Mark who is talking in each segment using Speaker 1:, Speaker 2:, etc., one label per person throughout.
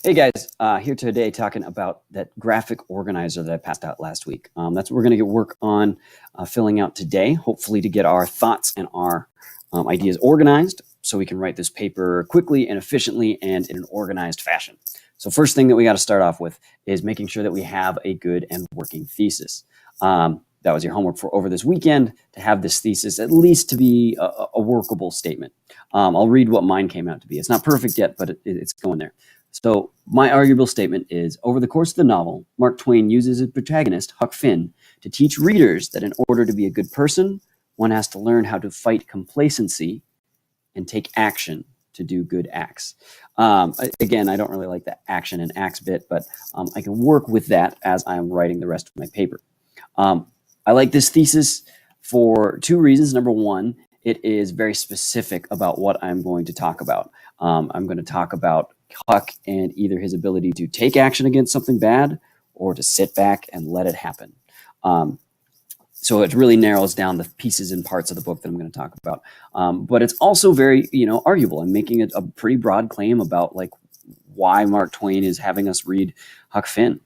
Speaker 1: Hey guys, here today talking about that graphic organizer that I passed out last week. That's what we're going to get work on filling out today, hopefully to get our thoughts and our ideas organized so we can write this paper quickly and efficiently and in an organized fashion. So first thing that we got to start off with is making sure that we have a good and working thesis. That was your homework for over this weekend, to have this thesis at least to be a workable statement. I'll read what mine came out to be. It's not perfect yet, but it's going there. So my arguable statement is, over the course of the novel, Mark Twain uses his protagonist, Huck Finn, to teach readers that in order to be a good person, one has to learn how to fight complacency and take action to do good acts. Again, I don't really like the action and acts bit, but I can work with that as I'm writing the rest of my paper. I like this thesis for two reasons. Number one, it is very specific about what I'm going to talk about. I'm going to talk about Huck and either his ability to take action against something bad or to sit back and let it happen. So it really narrows down the pieces and parts of the book that I'm going to talk about. But it's also very, arguable. I'm making a pretty broad claim about like why Mark Twain is having us read Huck Finn.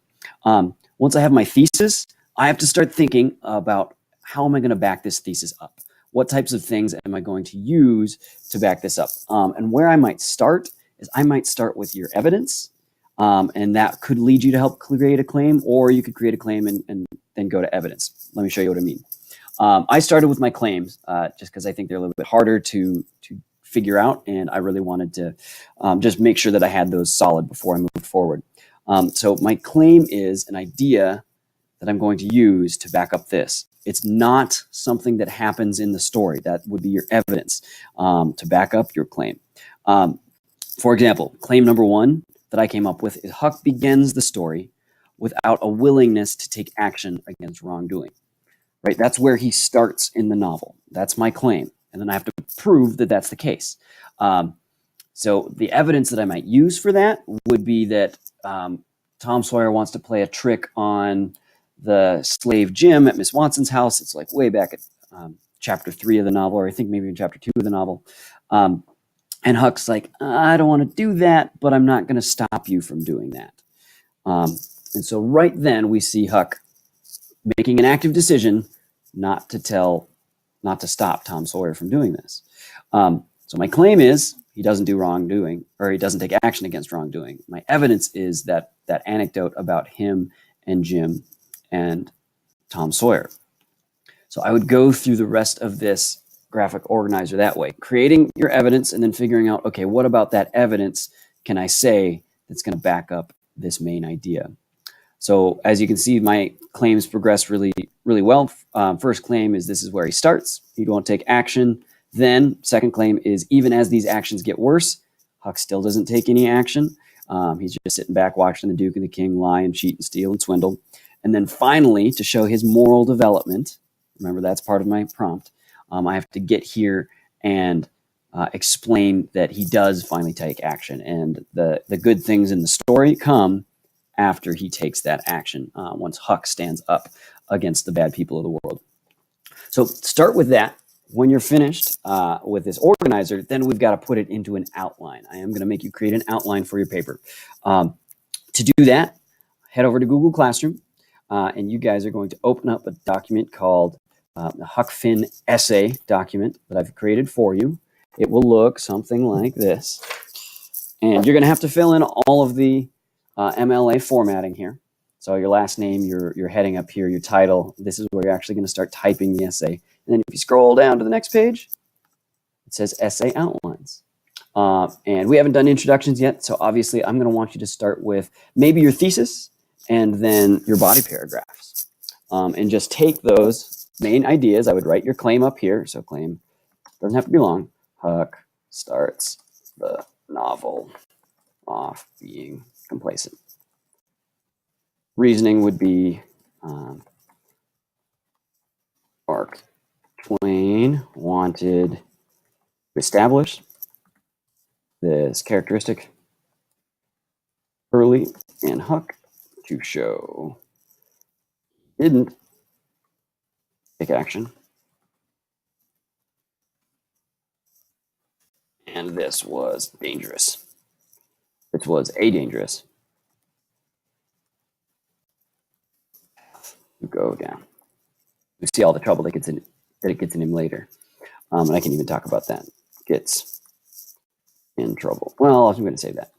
Speaker 1: Once I have my thesis, I have to start thinking about how am I going to back this thesis up? What types of things am I going to use to back this up? And where I might start is I might start with your evidence, and that could lead you to help create a claim, or you could create a claim and then go to evidence. Let me show you what I mean. I started with my claims just because I think they're a little bit harder to figure out, and I really wanted to just make sure that I had those solid before I moved forward. So my claim is an idea that I'm going to use to back up this. It's not something that happens in the story. That would be your evidence to back up your claim. For example, claim number one that I came up with is Huck begins the story without a willingness to take action against wrongdoing. Right? That's where he starts in the novel. That's my claim. And then I have to prove that that's the case. So the evidence that I might use for that would be that Tom Sawyer wants to play a trick on the slave Jim at Miss Watson's house. It's like way back at chapter 3 of the novel, or I think maybe in chapter 2 of the novel. And Huck's like, I don't want to do that, but I'm not going to stop you from doing that. And so right then we see Huck making an active decision not to stop Tom Sawyer from doing this. So my claim is he doesn't do wrongdoing, or he doesn't take action against wrongdoing. My evidence is that anecdote about him and Jim and Tom Sawyer. So I would go through the rest of this graphic organizer that way, creating your evidence and then figuring out, okay, what about that evidence can I say that's going to back up this main idea? So as you can see, my claims progress really, really well. First claim is this is where he starts. He won't take action. Then second claim is even as these actions get worse, Huck still doesn't take any action. He's just sitting back watching the Duke and the King lie and cheat and steal and swindle. And then finally, to show his moral development, remember that's part of my prompt, I have to get here and explain that he does finally take action. And the good things in the story come after he takes that action, once Huck stands up against the bad people of the world. So start with that. When you're finished with this organizer, then we've got to put it into an outline. I am going to make you create an outline for your paper. To do that, head over to Google Classroom, and you guys are going to open up a document called the Huck Finn essay document that I've created for you. It will look something like this. And you're going to have to fill in all of the MLA formatting here. So your last name, your heading up here, your title. This is where you're actually going to start typing the essay. And then if you scroll down to the next page, it says essay outlines. And we haven't done introductions yet. So obviously I'm going to want you to start with maybe your thesis and then your body paragraphs. And just take those main ideas. I would write your claim up here. So claim doesn't have to be long. Huck starts the novel off being complacent. Reasoning would be Mark Twain wanted to establish this characteristic early in Huck to show didn't take action. And this was dangerous. This was a dangerous. You go down. You see all the trouble that it gets in him later. And I can even talk about that. Gets in trouble. Well, I'm going to save that.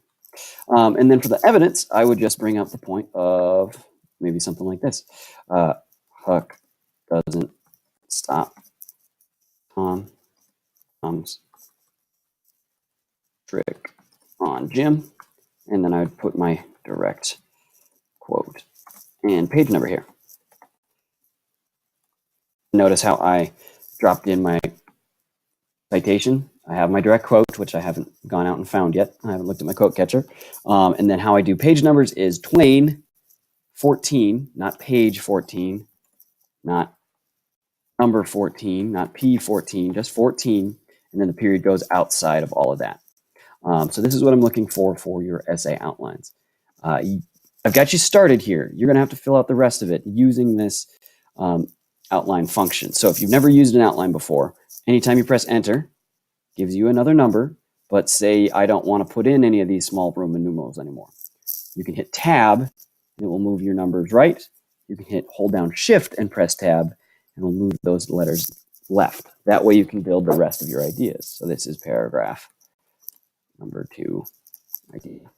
Speaker 1: And then for the evidence, I would just bring up the point of maybe something like this. Huck doesn't stop Tom's trick on Jim. And then I would put my direct quote and page number here. Notice how I dropped in my citation. I have my direct quote, which I haven't gone out and found yet. I haven't looked at my quote catcher. And then how I do page numbers is Twain 14, not page 14, not number 14, not P14, just 14. And then the period goes outside of all of that. So this is what I'm looking for your essay outlines. I've got you started here. You're going to have to fill out the rest of it using this outline function. So if you've never used an outline before, anytime you press enter, gives you another number, but say I don't want to put in any of these small Roman numerals anymore. You can hit tab, and it will move your numbers right. You can hold down shift and press tab, and it'll move those letters left. That way you can build the rest of your ideas. So this is paragraph number 2 idea.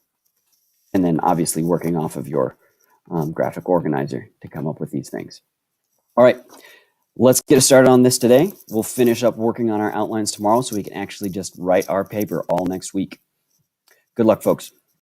Speaker 1: And then obviously working off of your graphic organizer to come up with these things. All right, let's get started on this today. We'll finish up working on our outlines tomorrow so we can actually just write our paper all next week. Good luck, folks.